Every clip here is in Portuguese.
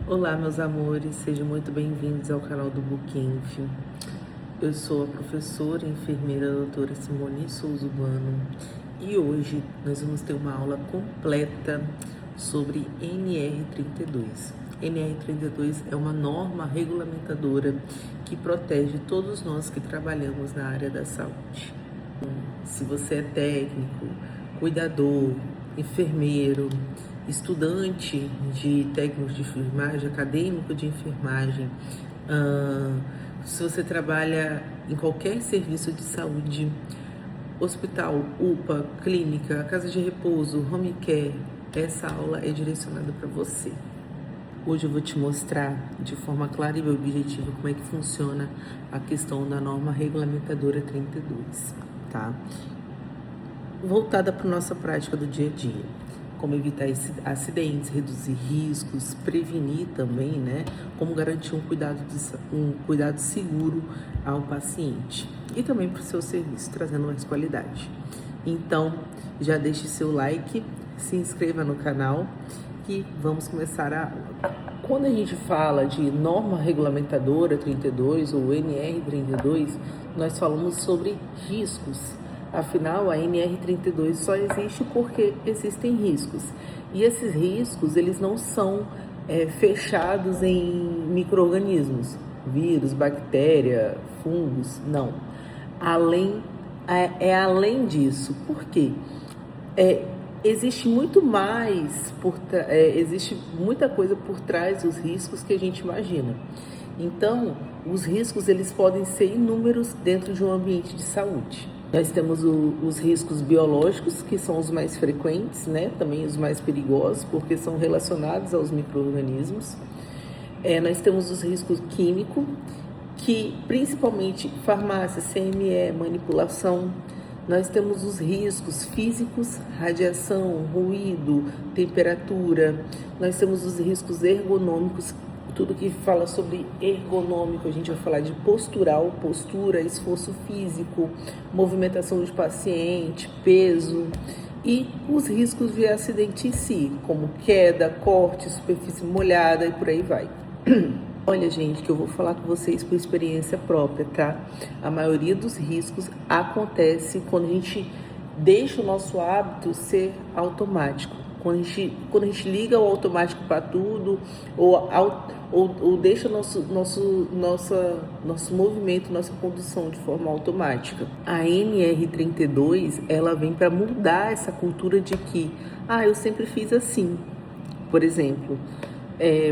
Olá, meus amores, sejam muito bem-vindos ao canal do Buquinf. Eu sou a professora e enfermeira doutora Simone Souza Urbano e hoje nós vamos ter uma aula completa sobre NR32. NR32 é uma norma regulamentadora que protege todos nós que trabalhamos na área da saúde. Se você é técnico, cuidador, enfermeiro, estudante de técnicos de enfermagem, acadêmico de enfermagem, se você trabalha em qualquer serviço de saúde, hospital, UPA, clínica, casa de repouso, home care, essa aula é direcionada para você. Hoje eu vou te mostrar de forma clara e objetiva como é que funciona a questão da norma regulamentadora 32, tá? Voltada para a nossa prática do dia a dia. Como evitar acidentes, reduzir riscos, prevenir também, né? Como garantir um cuidado seguro ao paciente. E também para o seu serviço, trazendo mais qualidade. Então, já deixe seu like, se inscreva no canal e vamos começar a aula. Quando a gente fala de norma regulamentadora 32 ou NR32, nós falamos sobre riscos. Afinal, a NR32 só existe porque existem riscos. E esses riscos, eles não são fechados em micro-organismos, vírus, bactéria, fungos, não. Além disso. Por quê? Existe muito mais, existe muita coisa por trás dos riscos que a gente imagina. Então, os riscos eles podem ser inúmeros dentro de um ambiente de saúde. Nós temos os riscos biológicos, que são os mais frequentes, né? Também os mais perigosos, porque são relacionados aos micro-organismos. Nós temos os riscos químicos, que principalmente farmácia, CME, manipulação. Nós temos os riscos físicos, radiação, ruído, temperatura. Nós temos os riscos ergonômicos, tudo que fala sobre ergonômico, a gente vai falar de postural, postura, esforço físico, movimentação de paciente, peso e os riscos de acidente em si, como queda, corte, superfície molhada e por aí vai. Olha, gente, que eu vou falar com vocês por experiência própria, tá? A maioria dos riscos acontece quando a gente deixa o nosso hábito ser automático. Quando a gente liga o automático para tudo, ou deixa nosso movimento, nossa condução de forma automática. A NR32, ela vem para mudar essa cultura de que, eu sempre fiz assim. Por exemplo,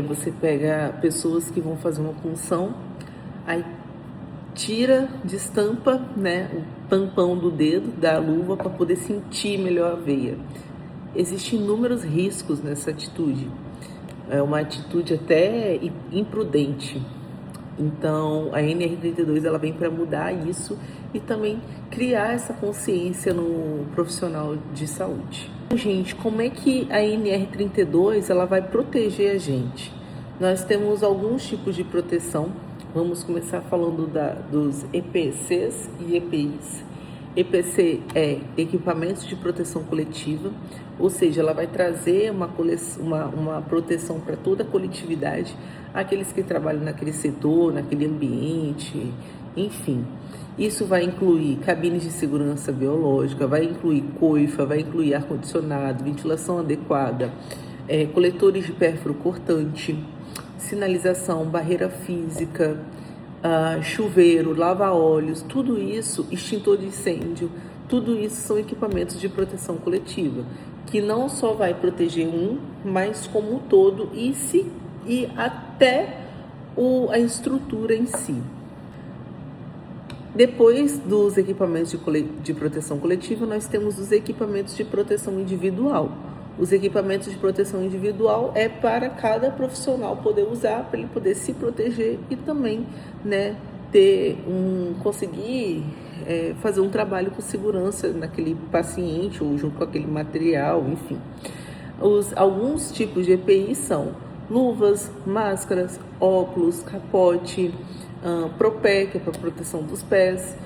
você pega pessoas que vão fazer uma punção, aí destampa, né, o tampão do dedo, da luva, para poder sentir melhor a veia. Existem inúmeros riscos nessa atitude. É uma atitude até imprudente. Então, a NR32 ela vem para mudar isso e também criar essa consciência no profissional de saúde. Gente, como é que a NR32 ela vai proteger a gente? Nós temos alguns tipos de proteção. Vamos começar falando dos EPCs e EPIs. EPC é equipamentos de proteção coletiva, ou seja, ela vai trazer uma proteção para toda a coletividade, aqueles que trabalham naquele setor, naquele ambiente, enfim. Isso vai incluir cabines de segurança biológica, vai incluir coifa, vai incluir ar-condicionado, ventilação adequada, coletores de pérfuro cortante, sinalização, barreira física, chuveiro, lava-óleos, tudo isso, extintor de incêndio, tudo isso são equipamentos de proteção coletiva, que não só vai proteger mas como um todo e até a estrutura em si. Depois dos equipamentos de proteção coletiva, nós temos os equipamentos de proteção individual. Os equipamentos de proteção individual é para cada profissional poder usar, para ele poder se proteger e também, né, conseguir fazer um trabalho com segurança naquele paciente ou junto com aquele material, enfim. Alguns tipos de EPI são luvas, máscaras, óculos, capote, propé, que é para proteção dos pés,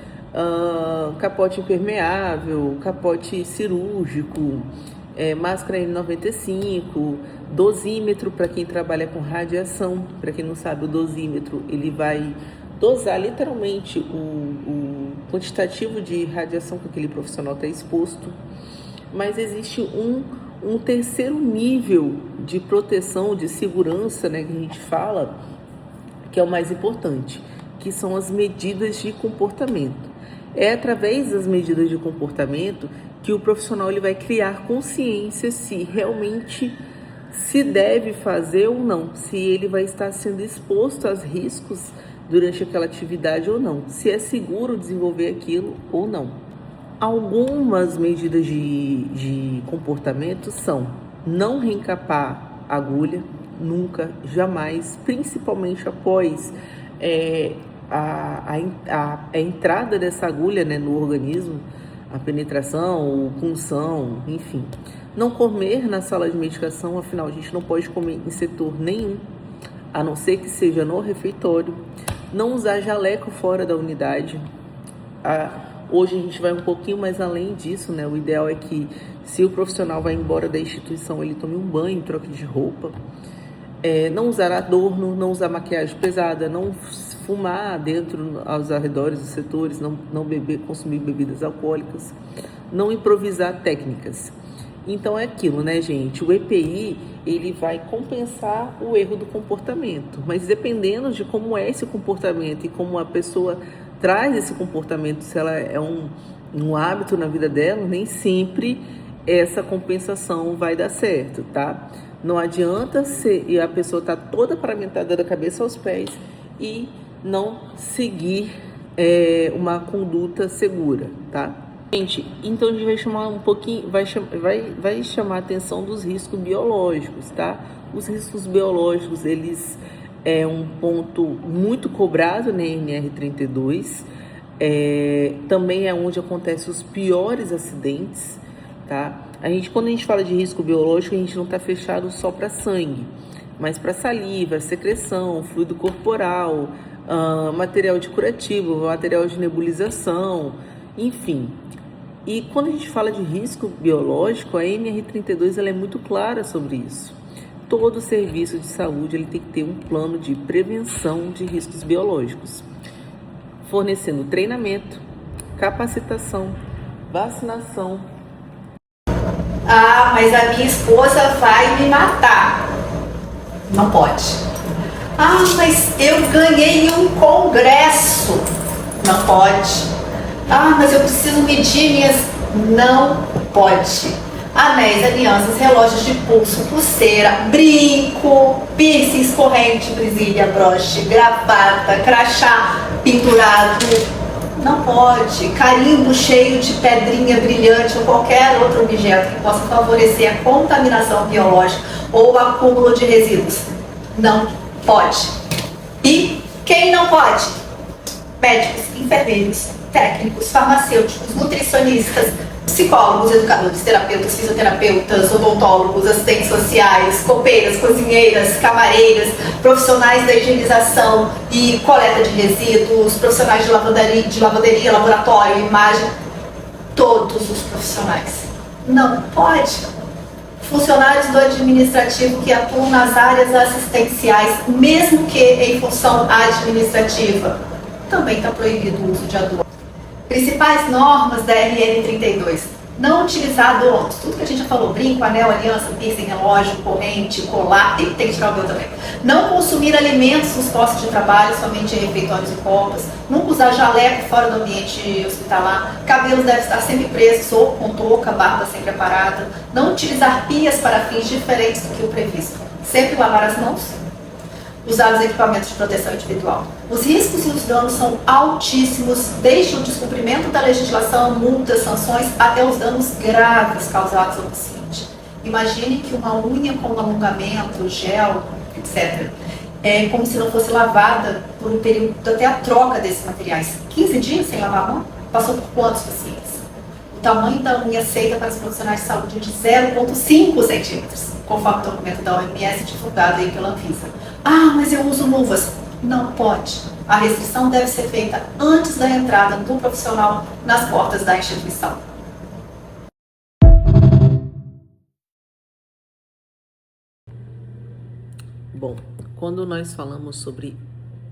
capote impermeável, capote cirúrgico, máscara N95, Dosímetro, para quem trabalha com radiação. Para quem não sabe, o dosímetro ele vai dosar literalmente o quantitativo de radiação que aquele profissional está exposto. Mas existe um terceiro nível de proteção, de segurança, né, que a gente fala, que é o mais importante, que são as medidas de comportamento. É através das medidas de comportamento que o profissional ele vai criar consciência se realmente se deve fazer ou não, se ele vai estar sendo exposto aos riscos durante aquela atividade ou não, se é seguro desenvolver aquilo ou não. Algumas medidas de comportamento são não reencapar a agulha, nunca, jamais, principalmente após a entrada dessa agulha, né, no organismo, a penetração ou punção, enfim. Não comer na sala de medicação, afinal a gente não pode comer em setor nenhum, a não ser que seja no refeitório. Não usar jaleco fora da unidade. Hoje a gente vai um pouquinho mais além disso, né? O ideal é que, se o profissional vai embora da instituição, ele tome um banho, troque de roupa. Não usar adorno, não usar maquiagem pesada, não fumar dentro, aos arredores dos setores, não beber, consumir bebidas alcoólicas, não improvisar técnicas. Então é aquilo, né, gente? O EPI, ele vai compensar o erro do comportamento, mas dependendo de como é esse comportamento e como a pessoa traz esse comportamento, se ela é um hábito na vida dela, nem sempre essa compensação vai dar certo, tá? Não adianta e a pessoa tá toda paramentada da cabeça aos pés e não seguir uma conduta segura, tá? Gente, então a gente vai chamar um pouquinho, vai chamar a atenção dos riscos biológicos, tá? Os riscos biológicos, eles é um ponto muito cobrado na NR32, também é onde acontecem os piores acidentes, tá? Quando a gente fala de risco biológico, a gente não está fechado só para sangue, mas para saliva, secreção, fluido corporal, material de curativo, material de nebulização, enfim. E quando a gente fala de risco biológico, a NR32 ela é muito clara sobre isso. Todo serviço de saúde ele tem que ter um plano de prevenção de riscos biológicos, fornecendo treinamento, capacitação, vacinação. Ah, mas a minha esposa vai me matar. Não pode. Ah, mas eu ganhei um congresso. Não pode. Ah, mas eu preciso medir minhas... Não pode. Anéis, alianças, relógios de pulso, pulseira, brinco, piercings, corrente, presilha, broche, gravata, crachá pendurado. Não pode. Carimbo cheio de pedrinha brilhante ou qualquer outro objeto que possa favorecer a contaminação biológica ou o acúmulo de resíduos. Não pode. E quem não pode? Médicos, enfermeiros, técnicos, farmacêuticos, nutricionistas, psicólogos, educadores, terapeutas, fisioterapeutas, odontólogos, assistentes sociais, copeiras, cozinheiras, camareiras, profissionais da higienização e coleta de resíduos, profissionais de lavanderia, laboratório, imagem, todos os profissionais. Não pode. Funcionários do administrativo que atuam nas áreas assistenciais, mesmo que em função administrativa, também está proibido o uso de adulto. Principais normas da RN32. Não utilizar adornos. Tudo que a gente já falou, brinco, anel, aliança, piercing, relógio, corrente, colar, tem que tirar o meu também. Não consumir alimentos nos postos de trabalho, somente em refeitórios e copas. Nunca usar jaleco fora do ambiente hospitalar. Cabelos devem estar sempre presos ou com touca, barba sempre aparada. Não utilizar pias para fins diferentes do que o previsto. Sempre lavar as mãos. Usar os equipamentos de proteção individual. Os riscos e os danos são altíssimos, desde o descumprimento da legislação, multas, sanções, até os danos graves causados ao paciente. Imagine que uma unha com alongamento, gel, etc., é como se não fosse lavada por um período até a troca desses materiais. 15 dias sem lavar a mão? Passou por quantos pacientes? O tamanho da unha aceita para os profissionais de saúde é de 0,5 centímetros, conforme o documento da OMS divulgado aí pela Anvisa. Ah, mas eu uso luvas. Não pode. A restrição deve ser feita antes da entrada do profissional nas portas da instituição. Bom, quando nós falamos sobre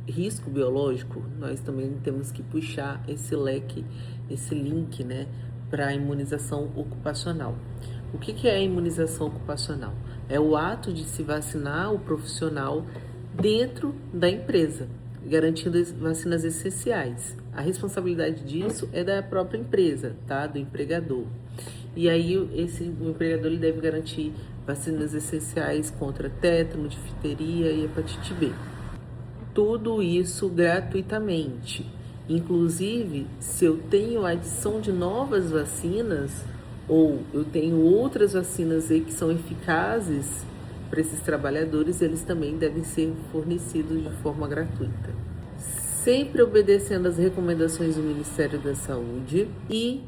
risco biológico, nós também temos que puxar esse leque, esse link, né, para a imunização ocupacional. O que é a imunização ocupacional? É o ato de se vacinar o profissional dentro da empresa, garantindo vacinas essenciais. A responsabilidade disso é da própria empresa, tá? Do empregador. E aí o empregador ele deve garantir vacinas essenciais contra tétano, difteria e hepatite B. Tudo isso gratuitamente. Inclusive, se eu tenho a adição de novas vacinas ou eu tenho outras vacinas aí que são eficazes para esses trabalhadores, eles também devem ser fornecidos de forma gratuita. Sempre obedecendo às recomendações do Ministério da Saúde e,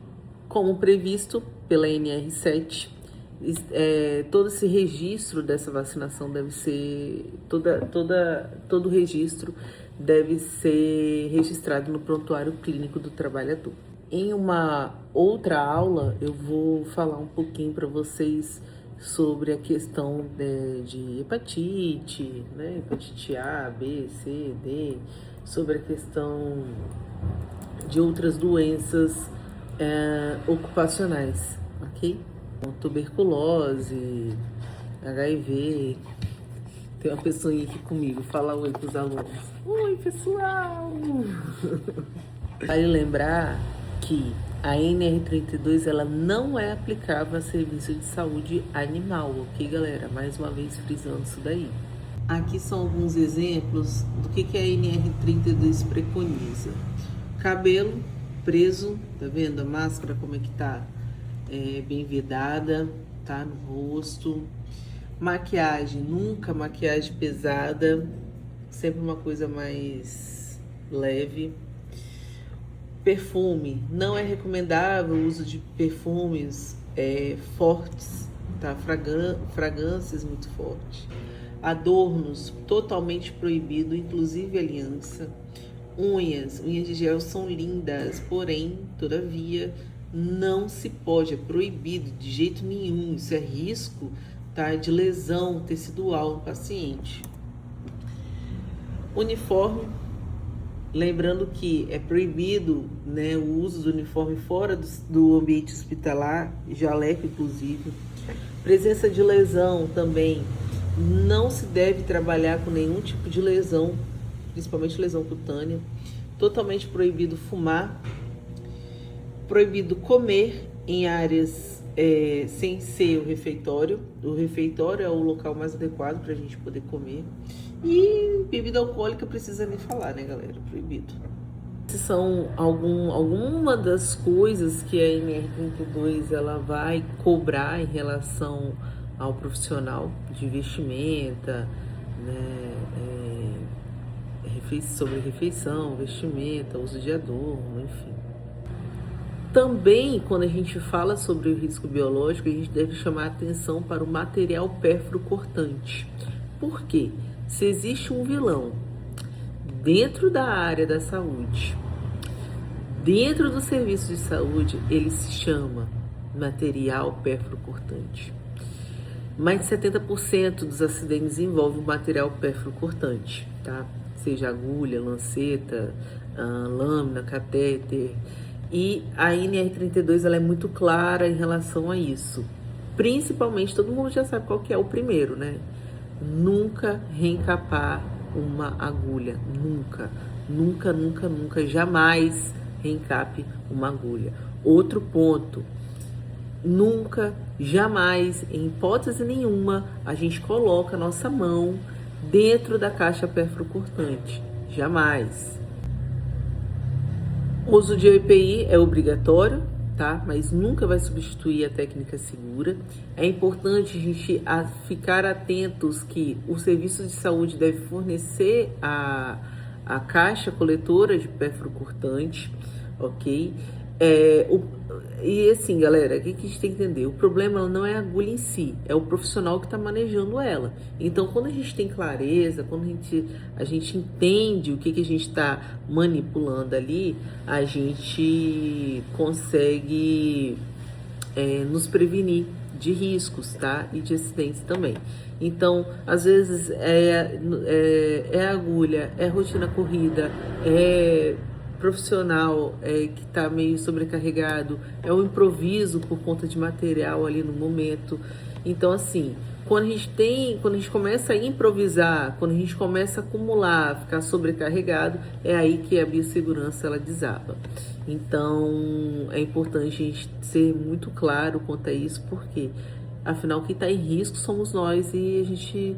como previsto pela NR7, todo esse registro dessa vacinação deve ser, todo registro deve ser registrado no prontuário clínico do trabalhador. Em uma outra aula, eu vou falar um pouquinho para vocês sobre a questão de hepatite, né? Hepatite A, B, C, D, sobre a questão de outras doenças ocupacionais, ok? Tuberculose, HIV. Tem uma pessoinha aqui comigo, fala oi pros alunos. Oi, pessoal! Vale lembrar que a NR32 ela não é aplicável a serviço de saúde animal, ok, galera? Mais uma vez frisando isso daí. Aqui são alguns exemplos do que a NR32 preconiza. Cabelo preso, tá vendo a máscara como é que tá? Bem vedada, tá? No rosto. Maquiagem, nunca maquiagem pesada, sempre uma coisa mais leve. Perfume, não é recomendável o uso de perfumes fortes, tá? Fragrâncias muito fortes. Adornos, totalmente proibido, inclusive aliança. Unhas de gel são lindas, porém, todavia, não se pode, é proibido de jeito nenhum, isso é risco, tá? De lesão tecidual no paciente. Uniforme, lembrando que é proibido, né, o uso do uniforme fora do ambiente hospitalar, jaleco inclusive. Presença de lesão também, não se deve trabalhar com nenhum tipo de lesão, principalmente lesão cutânea. Totalmente proibido fumar. Proibido comer em áreas sem ser o refeitório. O refeitório é o local mais adequado para a gente poder comer. E bebida alcoólica precisa nem falar, né, galera? Proibido. Essas são alguma das coisas que a NR32 ela vai cobrar em relação ao profissional de vestimenta, né, sobre refeição, vestimenta, uso de adorno, enfim. Também, quando a gente fala sobre o risco biológico, a gente deve chamar a atenção para o material pérfuro-cortante. Por quê? Se existe um vilão dentro da área da saúde, dentro do serviço de saúde, ele se chama material pérfuro-cortante. Mais de 70% dos acidentes envolvem o material pérfuro-cortante, tá? Seja agulha, lanceta, lâmina, catéter. E a NR32 ela é muito clara em relação a isso. Principalmente, todo mundo já sabe qual que é o primeiro, né? Nunca reencapar uma agulha. Nunca, nunca, nunca, nunca, jamais reencape uma agulha. Outro ponto, nunca, jamais, em hipótese nenhuma, a gente coloca a nossa mão dentro da caixa pérfuro-cortante. Jamais. O uso de EPI é obrigatório, tá? Mas nunca vai substituir a técnica segura. É importante a gente ficar atentos que o serviço de saúde deve fornecer a caixa coletora de pérfuro-cortante, ok? E assim, galera, o que a gente tem que entender? O problema não é a agulha em si, é o profissional que está manejando ela. Então, quando a gente tem clareza, quando a gente entende o que a gente está manipulando ali, a gente consegue nos prevenir de riscos, tá? E de acidentes também. Então, às vezes é agulha, é rotina corrida, é profissional que está meio sobrecarregado, é o improviso por conta de material ali no momento. Então, assim, quando a gente começa a improvisar, quando a gente começa a acumular, ficar sobrecarregado, é aí que a biossegurança ela desaba. Então, é importante a gente ser muito claro quanto a isso, porque afinal quem está em risco somos nós e a gente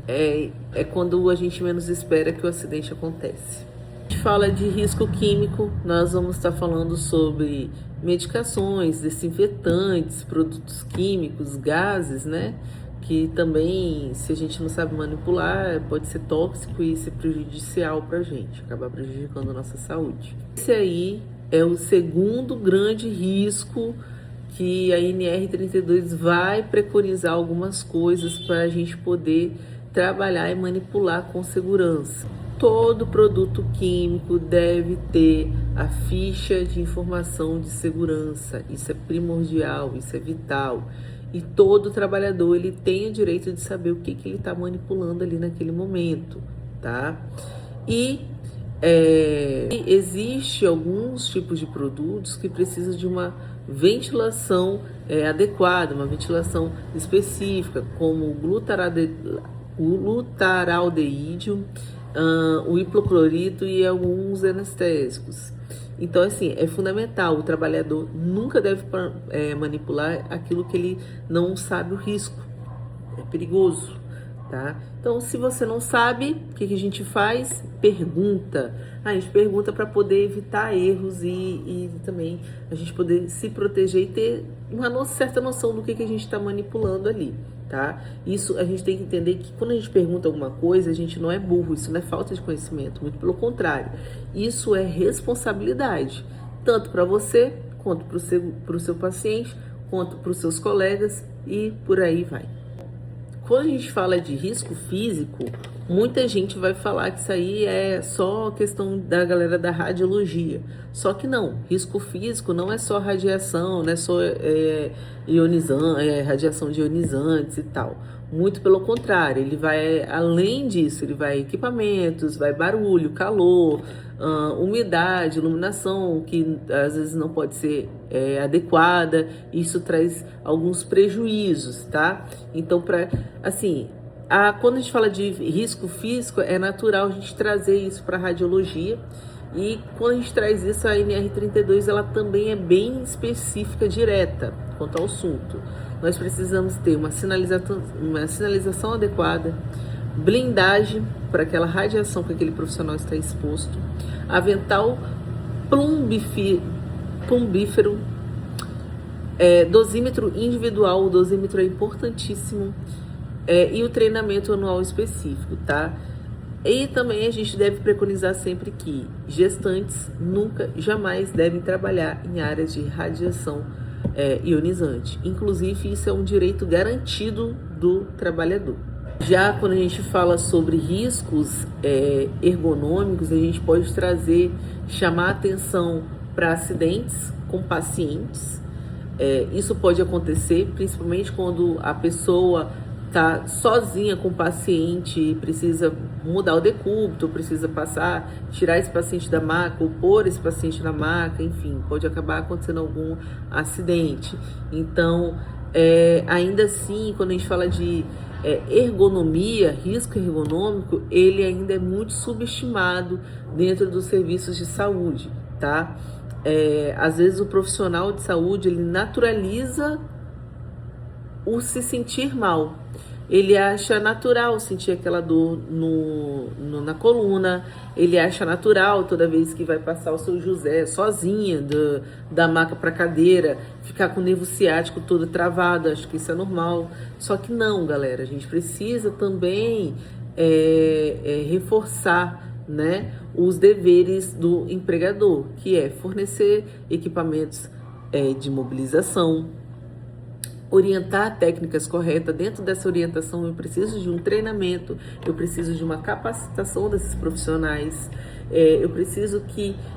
é quando a gente menos espera que o acidente acontece. A gente fala de risco químico, nós vamos estar falando sobre medicações, desinfetantes, produtos químicos, gases, né? Que também, se a gente não sabe manipular, pode ser tóxico e ser prejudicial para a gente, acabar prejudicando a nossa saúde. Esse aí é o segundo grande risco que a NR32 vai preconizar algumas coisas para a gente poder trabalhar e manipular com segurança. Todo produto químico deve ter a ficha de informação de segurança. Isso é primordial, isso é vital. E todo trabalhador ele tem o direito de saber o que ele está manipulando ali naquele momento, tá? E existe alguns tipos de produtos que precisam de uma ventilação adequada, uma ventilação específica, como o glutaraldeído, o hipoclorito e alguns anestésicos. Então, assim, é fundamental, o trabalhador nunca deve manipular aquilo que ele não sabe o risco, é perigoso, tá? Então, se você não sabe, o que a gente faz? Pergunta. A gente pergunta para poder evitar erros e também a gente poder se proteger e ter uma certa noção do que a gente está manipulando ali, tá? Isso a gente tem que entender que quando a gente pergunta alguma coisa, a gente não é burro, isso não é falta de conhecimento, muito pelo contrário. Isso é responsabilidade, tanto para você, quanto para o seu paciente, quanto para os seus colegas e por aí vai. Quando a gente fala de risco físico, muita gente vai falar que isso aí é só questão da galera da radiologia. Só que não, risco físico não é só radiação, não é só radiação de ionizantes e tal. Muito pelo contrário, ele vai além disso, ele vai equipamentos, vai barulho, calor, umidade, iluminação, que às vezes não pode ser adequada, isso traz alguns prejuízos, tá? Então, quando a gente fala de risco físico, é natural a gente trazer isso para a radiologia, e quando a gente traz isso, a NR32 ela também é bem específica, direta quanto ao assunto. Nós precisamos ter uma sinalização adequada, blindagem para aquela radiação que aquele profissional está exposto, avental plumbífero, dosímetro individual, o dosímetro é importantíssimo, e o treinamento anual específico, tá? E também a gente deve preconizar sempre que gestantes nunca, jamais devem trabalhar em áreas de radiação ionizante. Inclusive, isso é um direito garantido do trabalhador. Já quando a gente fala sobre riscos ergonômicos, a gente pode chamar atenção para acidentes com pacientes. Isso pode acontecer principalmente quando a pessoa está sozinha com o paciente e precisa mudar o decúbito, precisa tirar esse paciente da maca ou pôr esse paciente na maca, enfim, pode acabar acontecendo algum acidente. Então, ainda assim, quando a gente fala de ergonomia, risco ergonômico, ele ainda é muito subestimado dentro dos serviços de saúde, tá? Às vezes o profissional de saúde, ele naturaliza o se sentir mal. Ele acha natural sentir aquela dor na coluna, ele acha natural toda vez que vai passar o seu José sozinha da maca para cadeira, ficar com o nervo ciático todo travado, acho que isso é normal. Só que não, galera, a gente precisa também reforçar, né, os deveres do empregador, que é fornecer equipamentos de mobilização, orientar técnicas corretas. Dentro dessa orientação eu preciso de um treinamento, eu preciso de uma capacitação desses profissionais, eu preciso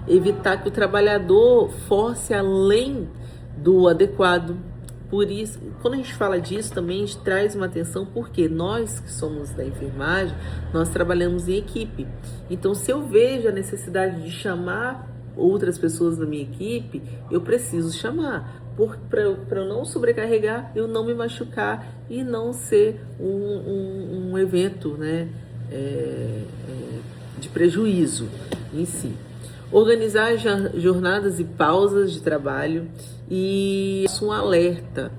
evitar que o trabalhador force além do adequado, Por isso, quando a gente fala disso, também a gente traz uma atenção, porque nós que somos da enfermagem, nós trabalhamos em equipe. Então, se eu vejo a necessidade de chamar outras pessoas da minha equipe, eu preciso chamar, para eu não sobrecarregar, eu não me machucar e não ser um evento, né, de prejuízo em si. Organizar jornadas e pausas de trabalho e um alerta.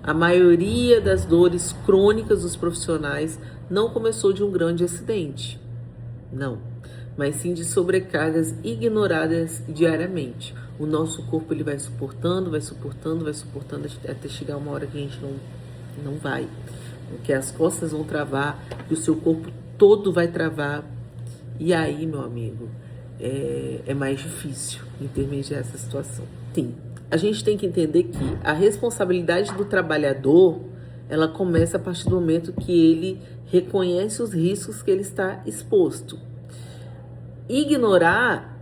A maioria das dores crônicas dos profissionais não começou de um grande acidente, não, mas sim de sobrecargas ignoradas diariamente. O nosso corpo ele vai suportando até chegar uma hora que a gente não vai, porque as costas vão travar e o seu corpo todo vai travar. E aí, meu amigo, é mais difícil intermediar essa situação. Sim, a gente tem que entender que a responsabilidade do trabalhador, ela começa a partir do momento que ele reconhece os riscos que ele está exposto. Ignorar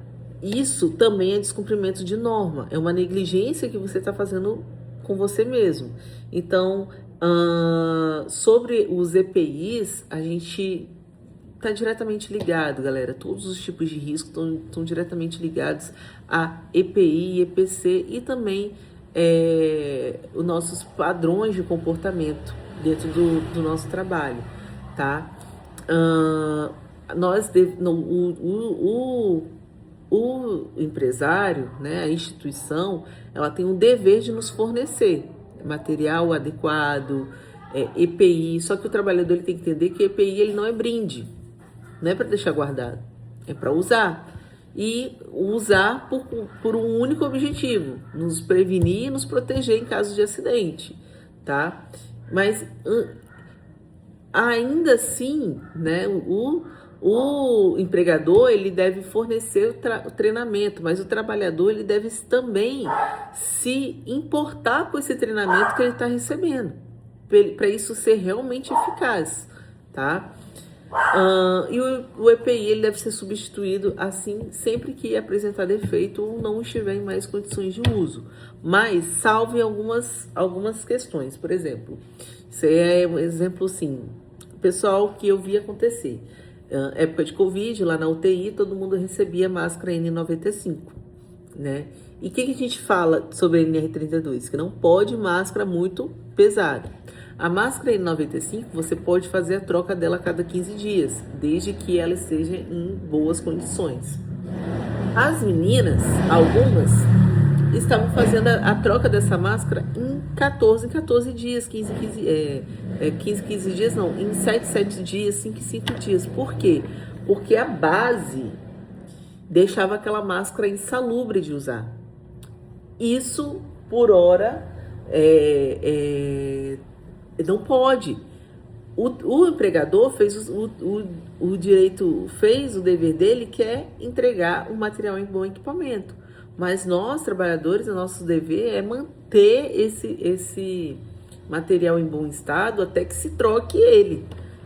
isso também é descumprimento de norma, é uma negligência que você está fazendo com você mesmo. Então, sobre os EPIs, a gente está diretamente ligado, galera. Todos os tipos de risco estão diretamente ligados a EPI, EPC e também os nossos padrões de comportamento dentro do nosso trabalho, tá? O empresário, né, a instituição, ela tem um dever de nos fornecer material adequado, EPI, só que o trabalhador ele tem que entender que EPI ele não é brinde, não é para deixar guardado, é para usar. E usar por um único objetivo, nos prevenir e nos proteger em caso de acidente, tá? Mas ainda assim, né, o empregador ele deve fornecer o treinamento, mas o trabalhador ele deve também se importar com esse treinamento que ele está recebendo, para isso ser realmente eficaz, tá? E o EPI ele deve ser substituído assim sempre que apresentar defeito ou não estiver em mais condições de uso, mas salve algumas questões. Por exemplo, isso é um exemplo assim, pessoal, que eu vi acontecer. Época de Covid, lá na UTI, todo mundo recebia máscara N95, né? E o que a gente fala sobre a NR32? Que não pode máscara muito pesada. A máscara N95, você pode fazer a troca dela a cada 15 dias, desde que ela esteja em boas condições. As meninas, algumas, estavam fazendo a troca dessa máscara em 14 dias, 15 dias não, em 7 dias, 5 dias. Por quê? Porque a base deixava aquela máscara insalubre de usar. Isso, por hora, não pode. O empregador fez o direito, fez o dever dele, que é entregar o material em bom equipamento. Mas nós, trabalhadores, o nosso dever é manter esse material em bom estado até que se troque ele,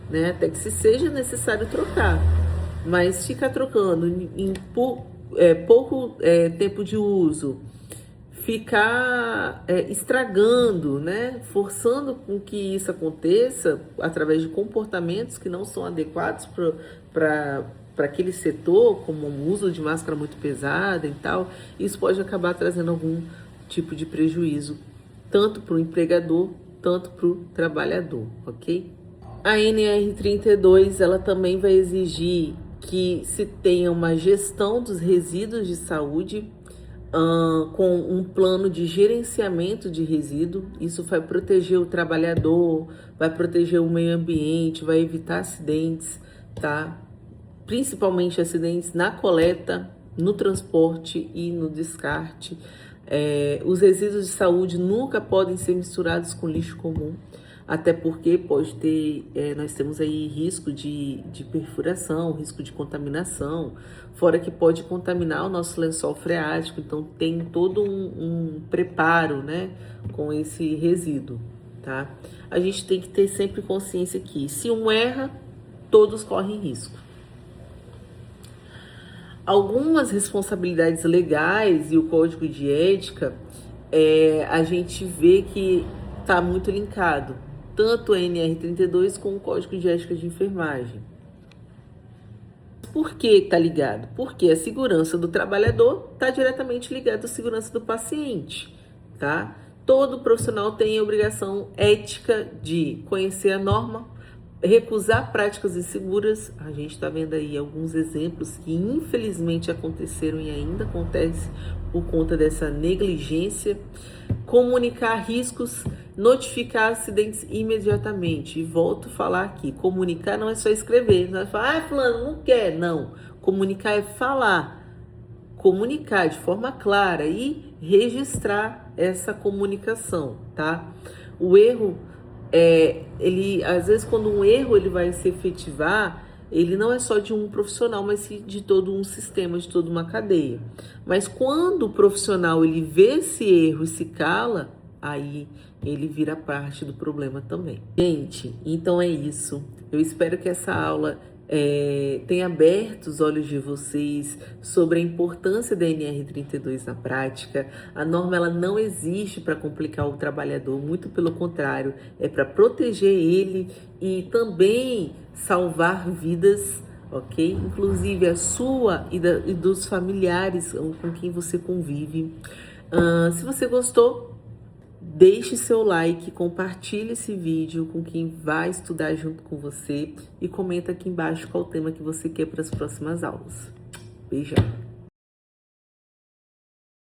né? Até que se seja necessário trocar. Mas ficar trocando em pouco tempo de uso, ficar estragando, né? Forçando com que isso aconteça através de comportamentos que não são adequados para aquele setor, como o uso de máscara muito pesada e tal, isso pode acabar trazendo algum tipo de prejuízo, tanto para o empregador, tanto para o trabalhador, ok? A NR32, ela também vai exigir que se tenha uma gestão dos resíduos de saúde, com um plano de gerenciamento de resíduo. Isso vai proteger o trabalhador, vai proteger o meio ambiente, vai evitar acidentes, tá? Principalmente acidentes na coleta, no transporte e no descarte. Os resíduos de saúde nunca podem ser misturados com lixo comum, até porque pode ter, nós temos aí risco de perfuração, risco de contaminação, fora que pode contaminar o nosso lençol freático. Então tem todo um preparo, né, com esse resíduo, tá? A gente tem que ter sempre consciência que se um erra, todos correm risco. Algumas responsabilidades legais e o código de ética, a gente vê que está muito linkado, tanto a NR32 com o Código de Ética de Enfermagem. Por que está ligado? Porque a segurança do trabalhador está diretamente ligada à segurança do paciente, tá? Todo profissional tem a obrigação ética de conhecer a norma, recusar práticas inseguras. A gente está vendo aí alguns exemplos que infelizmente aconteceram e ainda acontece por conta dessa negligência. Comunicar riscos, notificar acidentes imediatamente. E volto a falar aqui, comunicar não é só escrever. Não é falar, fulano, não quer. Não, comunicar é falar. Comunicar de forma clara e registrar essa comunicação, tá? O erro, às vezes quando um erro ele vai se efetivar, ele não é só de um profissional, mas sim de todo um sistema, de toda uma cadeia. Mas quando o profissional ele vê esse erro e se cala, aí ele vira parte do problema também. Gente, então é isso. Eu espero que essa aula tenha aberto os olhos de vocês sobre a importância da NR32 na prática. A norma ela não existe para complicar o trabalhador, muito pelo contrário, é para proteger ele e também salvar vidas, ok? Inclusive a sua e dos familiares com quem você convive. Se você gostou, deixe seu like, compartilhe esse vídeo com quem vai estudar junto com você e comenta aqui embaixo qual tema que você quer para as próximas aulas. Beijão!